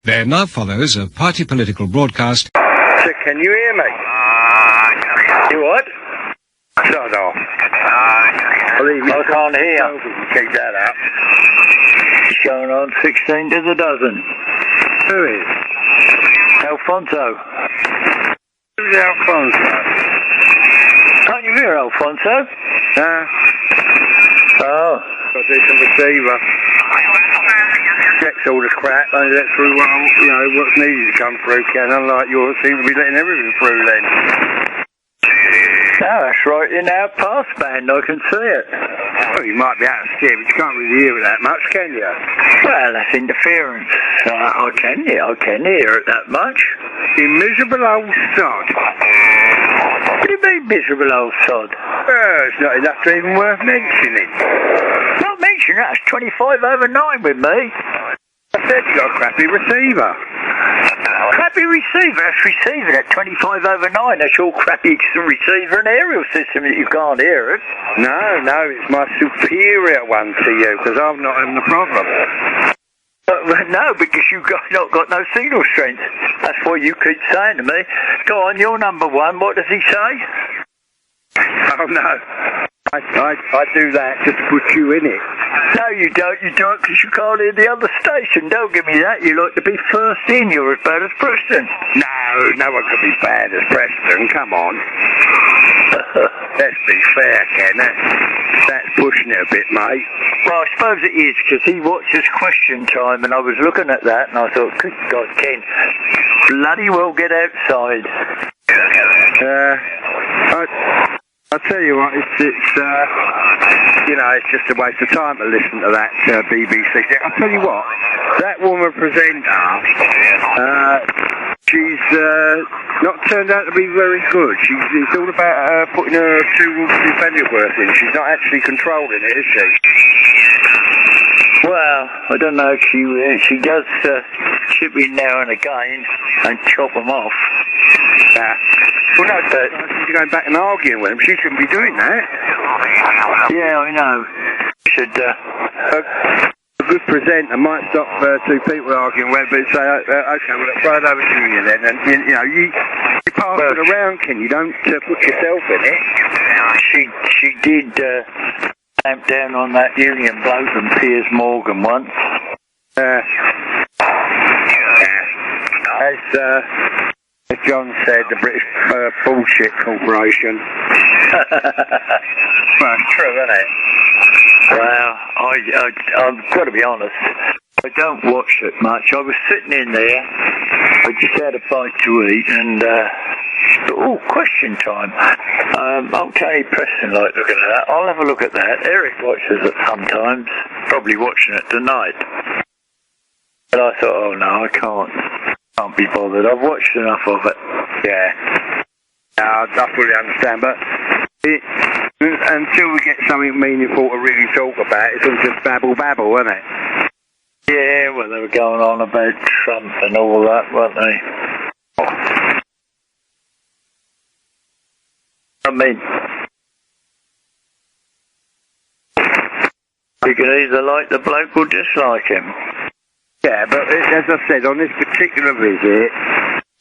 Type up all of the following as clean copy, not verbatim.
There now follows a party political broadcast. So can you hear me? You what? Shut off. I can't hear. Keep that up. It's going on 16 to the dozen. Who is? Alfonso. Who's Alfonso? Can't you hear Alfonso? Oh. Got to do some receiver. Checks all the crap and let through what's needed to come through, Ken. Unlike yours, seem to be letting everything through then. No, that's right in our passband, I can see it. Well, you might be out of steer, but you can't really hear it that much, can you? Well, that's interference. I can hear it that much. You miserable old sod. What do you mean, miserable old sod? Well, it's not enough to even worth mentioning. Not mention that, it's 25 over 9 with me. I said you got a crappy receiver. Crappy receiver? That's receiving at 25 over 9. That's your crappy receiver and aerial system that you can't hear it. No, it's my superior one to you, because I'm not having a problem. No, because you've not got no signal strength. That's what you keep saying to me. Go on, you're number one. What does he say? Oh, no. I do that just to put you in it. No, you don't. You don't because you can't hear the other station. Don't give me that. You like to be first in. You're as bad as Preston. No one could be bad as Preston. Come on. Let's be fair, Ken. That's pushing it a bit, mate. Well, I suppose it is, because he watches Question Time, and I was looking at that, and I thought, good God, Ken, bloody well get outside. I'll tell you what, it's just a waste of time to listen to that BBC. I'll tell you what, that woman presenter, she's not turned out to be very good. It's all about putting her two Pennyworth in. She's not actually controlling it, is she? Well, I don't know if she does chip in now and again and chop them off. Well, no, she's going back and arguing with him. She shouldn't be doing that. Yeah, I know. Should a good presenter might stop two people arguing with, but say, okay, well, let's throw it over to you then. And you pass it around, Ken. You don't put yourself in it. She did clamp down on that union bloke from Piers Morgan once. As John said, the British bullshit corporation. Well, it's true, isn't it? Well, I've got to be honest. I don't watch it much. I was sitting in there. I just had a bite to eat, and Question Time. Okay, Preston, like looking at that. I'll have a look at that. Eric watches it sometimes. Probably watching it tonight. But I thought, oh no, I can't be bothered. I've watched enough of it. Yeah. No, I fully understand, but until we get something meaningful to really talk about, it's all just babble, isn't it? Yeah, well, they were going on about Trump and all that, weren't they? I mean, you can either like the bloke or dislike him. Yeah, but as I said, on this particular visit,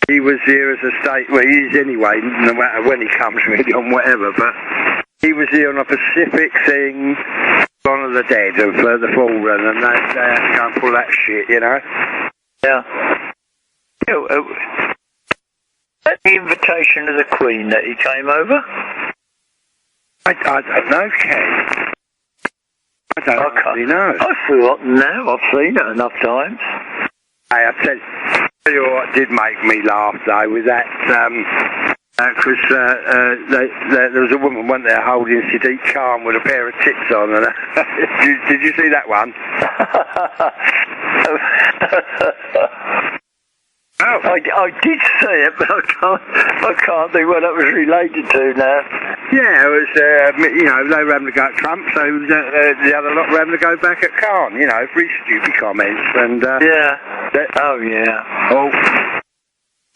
he was here as a state, well, he is anyway, no matter when he comes really on whatever, but he was here on a specific thing, Honour the Dead of the Fallen, and they had to go and pull that shit, you know? Yeah. The invitation of the Queen that he came over? I don't know, Ken. I don't really know. I thought, no, I've seen it enough times. Hey, I tell you what did make me laugh, though, was that, because there was a woman, wasn't there, holding Sadiq Khan with a pair of tits on, and did you see that one? Oh, I did see it, but I can't think what it was related to now. Yeah, it was, they were having to go at Trump, so the other lot were having to go back at Khan, for his stupid comments, and... yeah. Oh,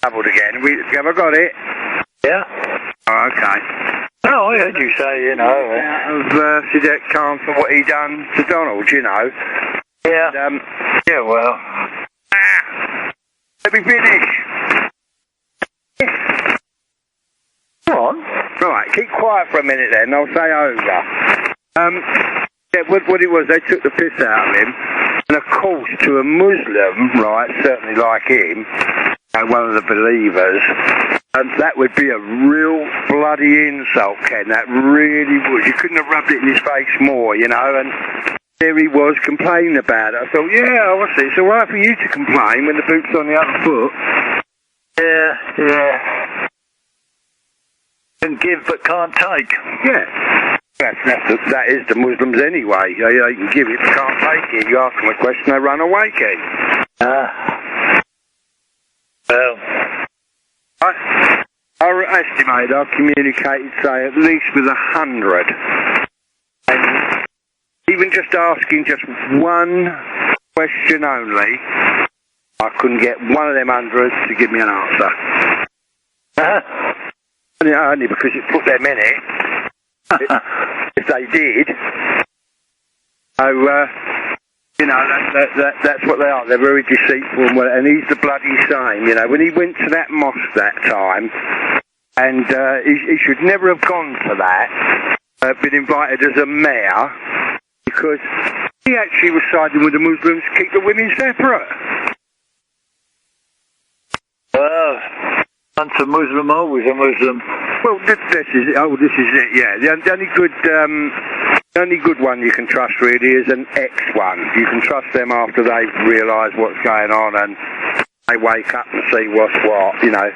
doubled again. Have I got it? Yeah. Oh, okay. Oh, I heard you say, Out of Sadiq Khan for what he done to Donald, Yeah. And, yeah, well... Let me finish. Go on. Right, keep quiet for a minute then, I'll say over. Yeah, what it was, they took the piss out of him, and of course, to a Muslim, right, certainly like him, one of the believers, that would be a real bloody insult, Ken, that really would. You couldn't have rubbed it in his face more, you know, and there he was complaining about it. I thought, yeah, I see, it's all right for you to complain when the boot's on the other foot. Yeah. Can give but can't take. Yeah. That is the Muslims anyway. They can give it, but can't take it. You ask them a question, they run away, Ken. Well, I estimate I've communicated, say, at least with 100. And even just asking just one question only, I couldn't get one of them 100 to give me an answer. Only because it put them in it. If they did. So, you know, that's what they are. They're very deceitful, and he's the bloody same. You know, when he went to that mosque that time, and he should never have gone to that, been invited as a mayor, because he actually was siding with the Muslims to keep the women separate. Well, once a Muslim, always a Muslim. Well, this is it. Oh, this is it. Yeah, the only good one you can trust really is an ex-one. You can trust them after they've realised what's going on and they wake up and see what's what. You know.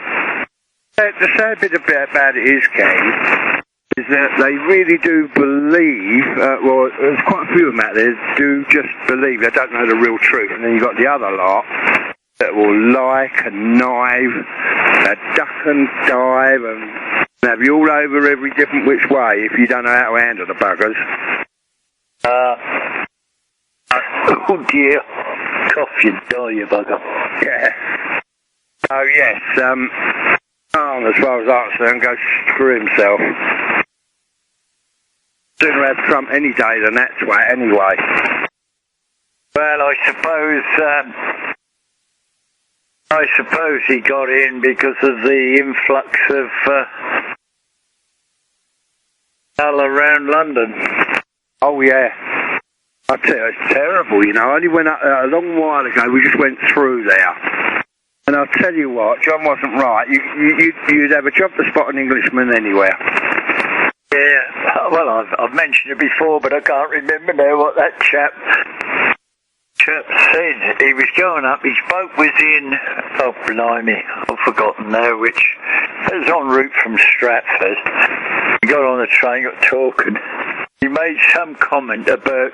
The sad bit about it is, Ken, is that they really do believe. Well, there's quite a few of them out there do just believe. They don't know the real truth, and then you've got the other lot that will lie, connive, duck and dive, and have you all over every different which way if you don't know how to handle the buggers. Oh dear. Cough, you die, you bugger. Yeah. Oh yes, as far as I'm concerned, go screw himself. Sooner have Trump any day than that twat anyway. Well, I suppose he got in because of the influx of all around London. Oh yeah, I tell you, it's terrible. You know, I only went up a long while ago. We just went through there, and I'll tell you what, John wasn't right. You'd have a job to spot an Englishman anywhere. Yeah, well, I've mentioned it before, but I can't remember now what that chap said. He was going up, his boat was in, oh blimey, I've forgotten now which, it was en route from Stratford. He got on the train, got talking. He made some comment about,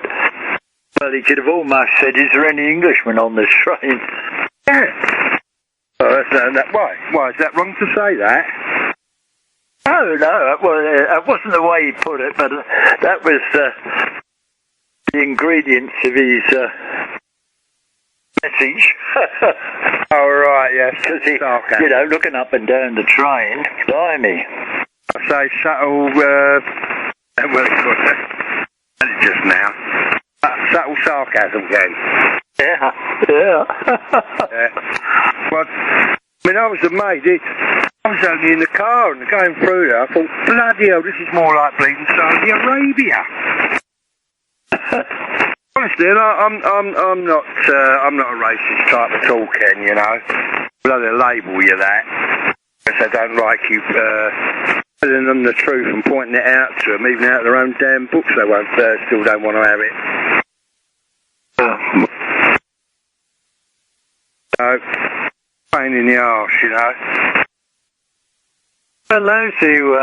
well, he could have almost said, is there any Englishman on this train? Yeah. Oh, why is that wrong to say that? Oh, no, well, that wasn't the way he put it, but that was the ingredients of his message. Oh, right, yes. Because he, you know, looking up and down the train, blimey. I say subtle, well, just now. Subtle sarcasm, Ken. Yeah. Yeah. Well, I mean, I was amazed. I was only in the car and going through there. I thought, bloody hell, this is more like bleeding Saudi Arabia. Honestly, I'm not a racist type at all, Ken. You know, well, they label you that because they don't like you telling them the truth and pointing it out to them, even out of their own damn books. They won't, still don't want to have it. So, pain in the arse, you know. Well, those who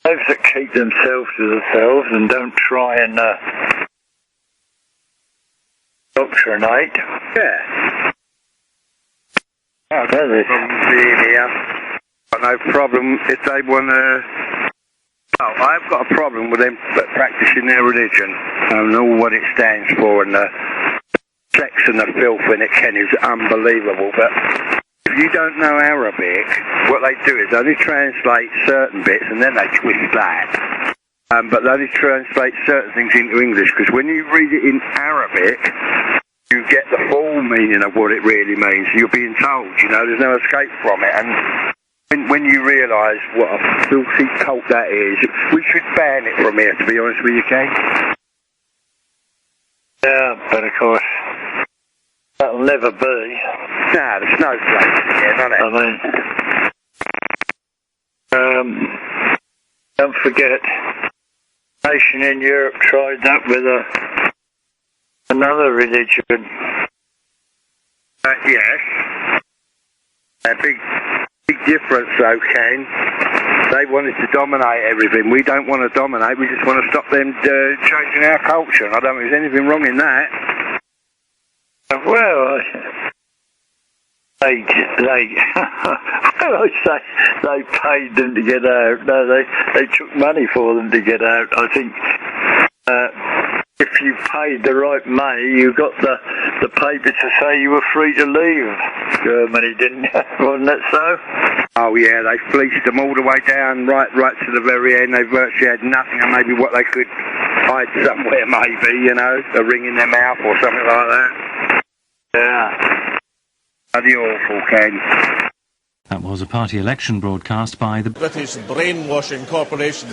those that keep themselves to themselves and don't try and doctrinate. Yeah. Oh, really? Got no problem if they want to. Oh, I've got a problem with them practicing their religion and all what it stands for, and the sex and the filth in it, Ken, is unbelievable. But if you don't know Arabic, what they do is they only translate certain bits and then they twist that. But they only translate certain things into English, because when you read it in Arabic, you get the full meaning of what it really means. You're being told, you know, there's no escape from it. And when you realise what a filthy cult that is, we should ban it from here, to be honest with you, Ken. Yeah, but of course, that'll never be. Nah, there's no place here, none of it. I mean, don't forget, a nation in Europe tried that with another religion. Yes. A big difference though, Ken. They wanted to dominate everything. We don't want to dominate, we just want to stop them changing our culture. And I don't think there's anything wrong in that. Well, I say they paid them to get out. No, they took money for them to get out. I think if you paid the right money, you got the paper to say you were free to leave Germany, didn't you? Wasn't that so? Oh yeah, they fleeced them all the way down, right to the very end. They virtually had nothing, and maybe what they could hide somewhere, maybe, you know, a ring in their mouth or something like that. Yeah. Bloody awful, Ken. That was a party election broadcast by the British Brainwashing Corporation.